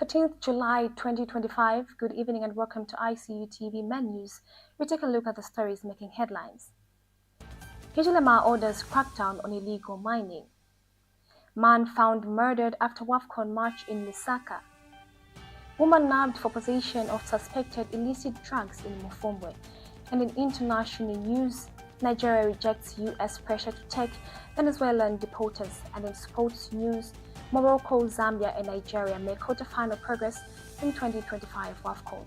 13th July 2025. Good evening and welcome to Icu TV Menus. We take a look at the stories making headlines. Hichilema orders crackdown on illegal mining. Man found murdered after WAFCON march in Lusaka. Woman nabbed for possession of suspected illicit drugs in Mufumbwe. And in international news, Nigeria rejects U.S. pressure to take Venezuelan deportees. And in sports news, Morocco, Zambia, and Nigeria make quarterfinal progress in 2025 WAFCON.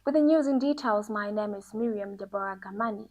With the news in details, my name is Miriam Deborah Gamani.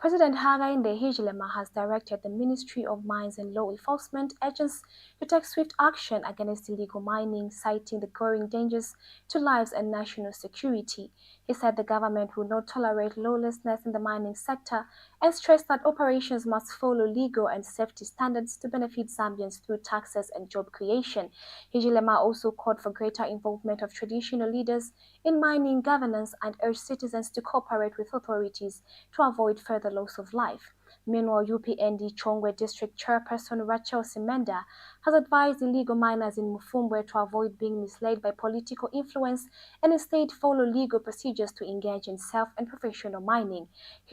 President Hakainde Hichilema has directed the Ministry of Mines and Law Enforcement agents to take swift action against illegal mining, citing the growing dangers to lives and national security. He said the government will not tolerate lawlessness in the mining sector and stressed that operations must follow legal and safety standards to benefit Zambians through taxes and job creation. Hichilema also called for greater involvement of traditional leaders in mining governance and urged citizens to cooperate with authorities to avoid further loss of life. Meanwhile, UPND Chongwe District Chairperson Rachel Simenda has advised illegal miners in Mufumbwe to avoid being misled by political influence and instead follow legal procedures to engage in self- and professional mining.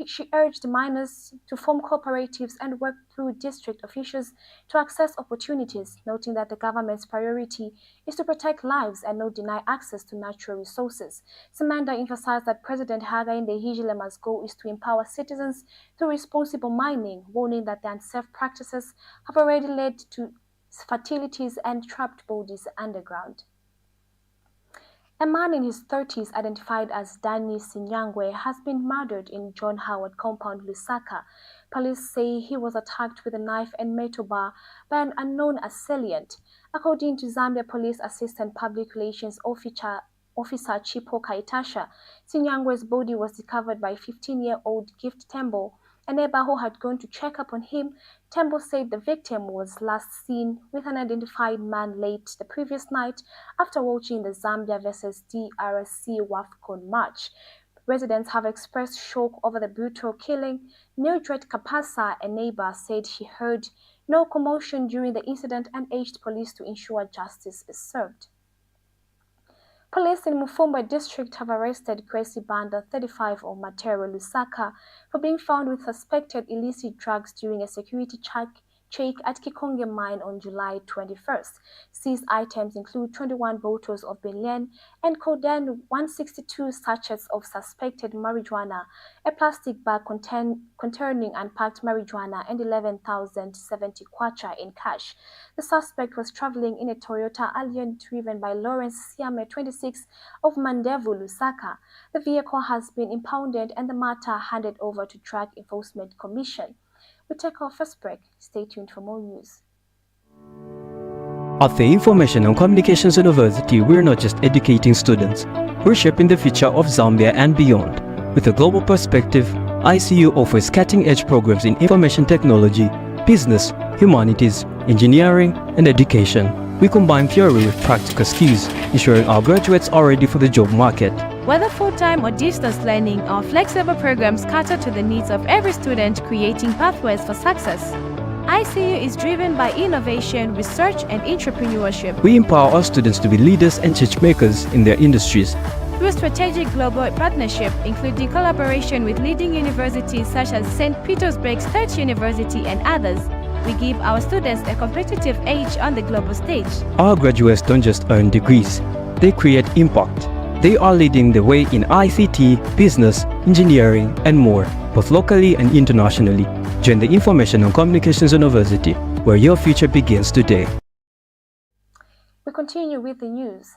She urged miners to form cooperatives and work through district officials to access opportunities, noting that the government's priority is to protect lives and not deny access to natural resources. Simenda emphasized that President Hakainde Hichilema's goal is to empower citizens through responsible mining, warning that the unsafe practices have already led to fatalities and trapped bodies underground. A man in his 30s identified as Danny Sinyangwe has been murdered in John Howard compound Lusaka. Police say he was attacked with a knife and metal bar by an unknown assailant. According to Zambia Police Assistant Public Relations Officer Chipo Kaitasha, Sinyangwe's body was discovered by 15-year-old Gift Tembo, a neighbor who had gone to check up on him. Tembo said the victim was last seen with an unidentified man late the previous night after watching the Zambia vs DRC WAFCON match. Residents have expressed shock over the brutal killing. Mildred Kapasa, a neighbor, said she heard no commotion during the incident and urged police to ensure justice is served. Police in Mufumbwe district have arrested Gracie Banda, 35, of Matero, Lusaka, for being found with suspected illicit drugs during a security check at Kikonge mine on July 21st. Seized items include 21 bottles of Belen and codeine 162 sachets of suspected marijuana, a plastic bag containing unpacked marijuana, and 11,070 kwacha in cash. The suspect was traveling in a Toyota Allion driven by Lawrence Siame, 26, of Mandevu, Lusaka. The vehicle has been impounded and the matter handed over to Drug Enforcement Commission. We take our first break. Stay tuned for more news. At the Information and Communications University, we're not just educating students, we're shaping the future of Zambia and beyond. With a global perspective, ICU offers cutting-edge programs in information technology, business, humanities, engineering, and education. We combine theory with practical skills, ensuring our graduates are ready for the job market. Whether full-time or distance learning, our flexible programs cater to the needs of every student, creating pathways for success. ICU is driven by innovation, research, and entrepreneurship. We empower our students to be leaders and change makers in their industries. Through strategic global partnership, including collaboration with leading universities such as St. Petersburg State University and others, we give our students a competitive edge on the global stage. Our graduates don't just earn degrees, they create impact. They are leading the way in ICT, business, engineering, and more, both locally and internationally. Join the Information and Communications University, where your future begins today. We continue with the news.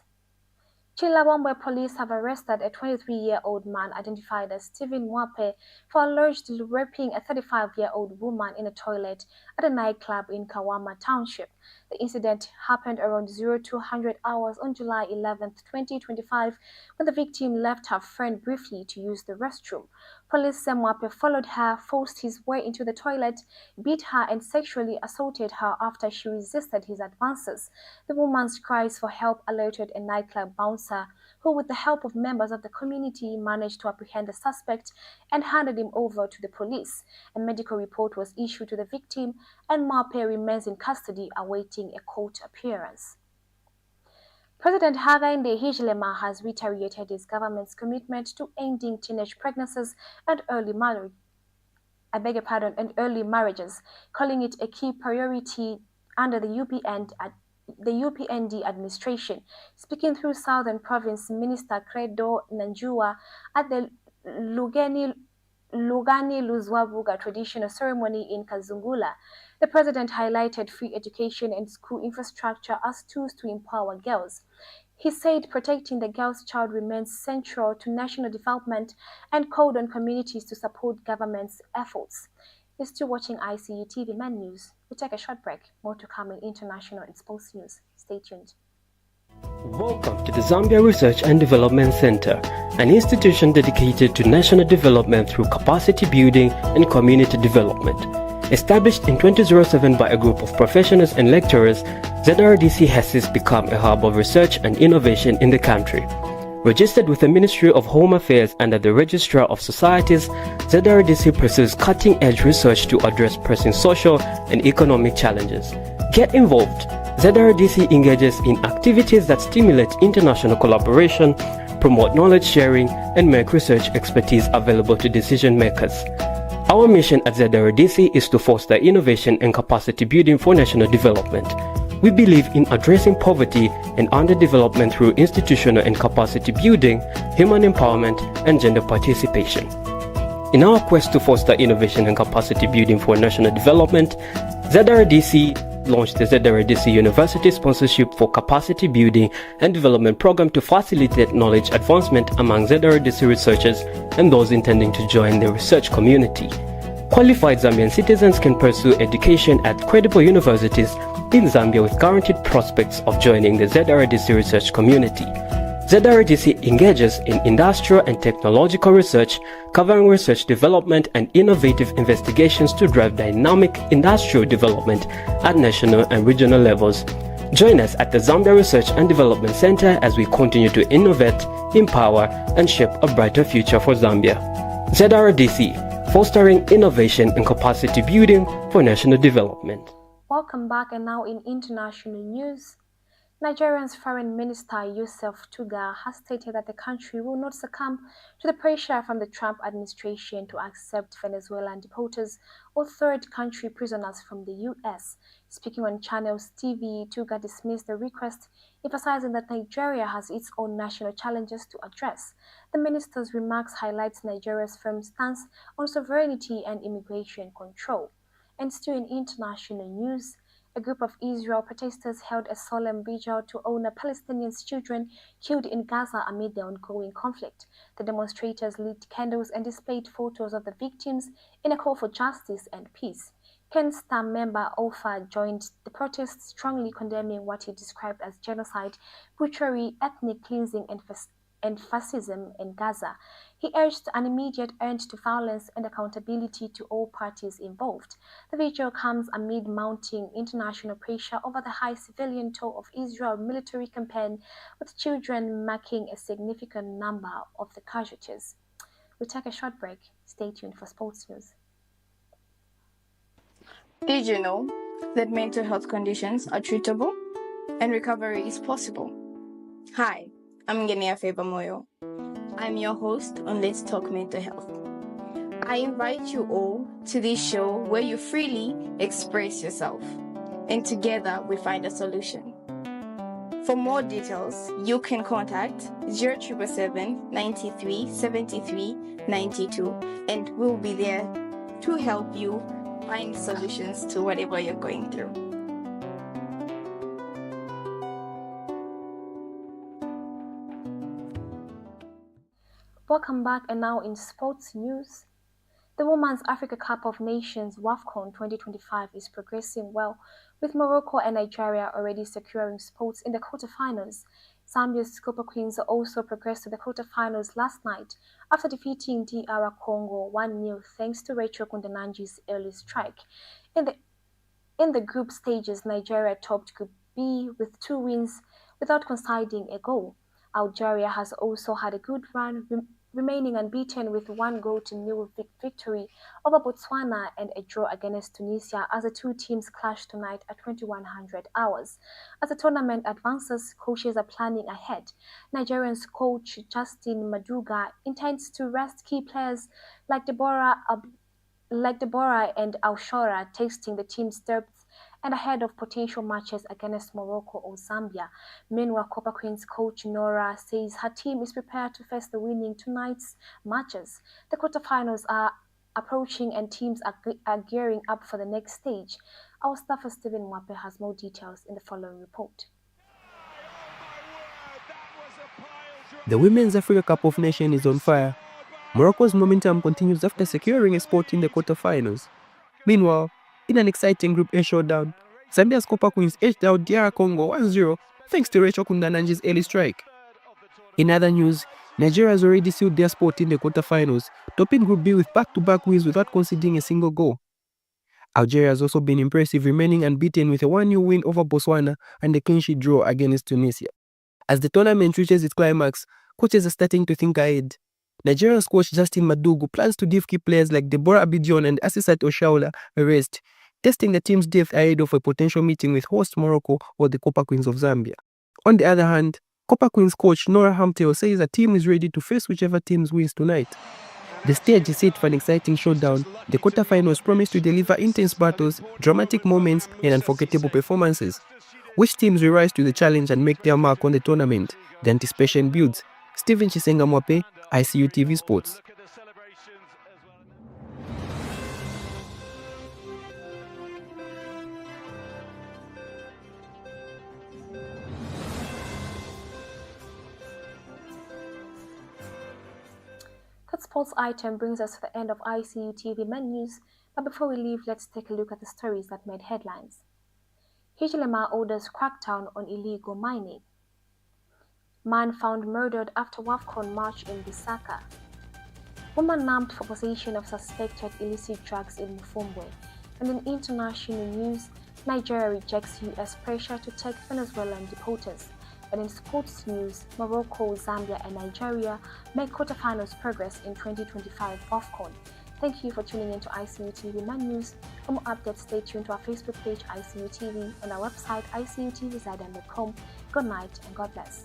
Chilabombwe police have arrested a 23-year-old man identified as Stephen Mwape for allegedly raping a 35-year-old woman in a toilet at a nightclub in Kawama Township. The incident happened around 0200 hours on July 11, 2025, when the victim left her friend briefly to use the restroom. Police say Mwape followed her, forced his way into the toilet, beat her and sexually assaulted her after she resisted his advances. The woman's cries for help alerted a nightclub bouncer, who with the help of members of the community managed to apprehend the suspect and handed him over to the police. A medical report was issued to the victim and Mwape remains in custody awaiting a court appearance. President Hichilema has reiterated his government's commitment to ending teenage pregnancies and early marriages, calling it a key priority under the UPND administration. Speaking through Southern Province Minister Crackdown Nanjua at the Lugani Luzwabuga traditional ceremony in Kazungula, the president highlighted free education and school infrastructure as tools to empower girls. He said protecting the girl's child remains central to national development and called on communities to support government's efforts. You're still watching Icu TV Man News. We take a short break. More to come in international and sports news. Stay tuned. Welcome to the Zambia Research and Development Center, an institution dedicated to national development through capacity building and community development. Established in 2007 by a group of professionals and lecturers, ZRDC has since become a hub of research and innovation in the country. Registered with the Ministry of Home Affairs under the Registrar of Societies, ZRDC pursues cutting-edge research to address pressing social and economic challenges. Get involved. ZRDC engages in activities that stimulate international collaboration, promote knowledge sharing, and make research expertise available to decision makers. Our mission at ZRDC is to foster innovation and capacity building for national development. We believe in addressing poverty and underdevelopment through institutional and capacity building, human empowerment, and gender participation. In our quest to foster innovation and capacity building for national development, ZRDC launched the ZRDC University Sponsorship for Capacity Building and Development Program to facilitate knowledge advancement among ZRDC researchers and those intending to join the research community. Qualified Zambian citizens can pursue education at credible universities in Zambia with guaranteed prospects of joining the ZRDC research community. ZRDC engages in industrial and technological research, covering research development and innovative investigations to drive dynamic industrial development at national and regional levels. Join us at the Zambia Research and Development Center as we continue to innovate, empower, and shape a brighter future for Zambia. ZRDC, fostering innovation and capacity building for national development. Welcome back, and now in international news. Nigeria's Foreign Minister Yusuf Tuga has stated that the country will not succumb to the pressure from the Trump administration to accept Venezuelan deportees or third country prisoners from the U.S. Speaking on Channels TV, Tuga dismissed the request, emphasizing that Nigeria has its own national challenges to address. The minister's remarks highlight Nigeria's firm stance on sovereignty and immigration control. And still in international news, a group of Israel protesters held a solemn vigil to honor Palestinian children killed in Gaza amid the ongoing conflict. The demonstrators lit candles and displayed photos of the victims in a call for justice and peace. Ken Stam member Ofer joined the protests, strongly condemning what he described as genocide, butchery, ethnic cleansing, and fascism in Gaza. He urged an immediate end to violence and accountability to all parties involved. The vigil comes amid mounting international pressure over the high civilian toll of Israel's military campaign, with children marking a significant number of the casualties. We'll take a short break. Stay tuned for sports news. Did you know that mental health conditions are treatable and recovery is possible? Hi, I'm Ngenia Febamoyo. I'm your host on Let's Talk Mental Health. I invite you all to this show where you freely express yourself, and together we find a solution. For more details, you can contact 0777 93 73 92, and we'll be there to help you find solutions to whatever you're going through. Welcome back, and now in sports news. The Women's Africa Cup of Nations WAFCON 2025 is progressing well, with Morocco and Nigeria already securing spots in the quarterfinals. Zambia's Super Queens also progressed to the quarterfinals last night after defeating DR Congo 1-0 thanks to Rachel Kundananji's early strike. In the group stages, Nigeria topped Group B with 2 wins without conceding a goal. Algeria has also had a good run, remaining unbeaten with 1-0 victory over Botswana and a draw against Tunisia as the two teams clash tonight at 2100 hours. As the tournament advances, coaches are planning ahead. Nigerian's coach Justin Maduga intends to rest key players like Deborah and Aushora, testing the team's depth and ahead of potential matches against Morocco or Zambia. Meanwhile, Copper Queens coach Nora says her team is prepared to face the winning tonight's matches. The quarterfinals are approaching and teams are gearing up for the next stage. Our staffer Stephen Mwape has more details in the following report. The Women's Africa Cup of Nations is on fire. Morocco's momentum continues after securing a spot in the quarterfinals. Meanwhile, in an exciting Group A showdown, Zambia's Copper Queens edged out DR Congo 1-0 thanks to Rachel Kundananji's early strike. In other news, Nigeria has already sealed their spot in the quarterfinals, topping Group B with back-to-back wins without conceding a single goal. Algeria has also been impressive, remaining unbeaten with a 1-0 win over Botswana and a clean sheet draw against Tunisia. As the tournament reaches its climax, coaches are starting to think ahead. Nigerian coach Justin Madugu plans to give key players like Deborah Abidjan and Asisat Oshaola a rest, testing the team's depth ahead of a potential meeting with host Morocco or the Copper Queens of Zambia. On the other hand, Copper Queens coach Nora Hamtel says the team is ready to face whichever team wins tonight. The stage is set for an exciting showdown. The quarterfinals promise to deliver intense battles, dramatic moments, and unforgettable performances. Which teams will rise to the challenge and make their mark on the tournament? The anticipation builds. Stephen Chisenga Mwape, Icu TV Sports. That sports item brings us to the end of Icu TV menus, but before we leave, let's take a look at the stories that made headlines. Hichilema orders crackdown on illegal mining. Man found murdered after WAFCON march in Lusaka. Woman nabbed for possession of suspected illicit drugs in Mufumbwe. And in international news, Nigeria rejects US pressure to take Venezuelan deportees. And in sports news, Morocco, Zambia, and Nigeria make quarterfinals progress in 2025 WAFCON. Thank you for tuning in to Icu TV menus. For more updates, stay tuned to our Facebook page, Icu TV, and our website, icutvzadan.com. Good night and God bless.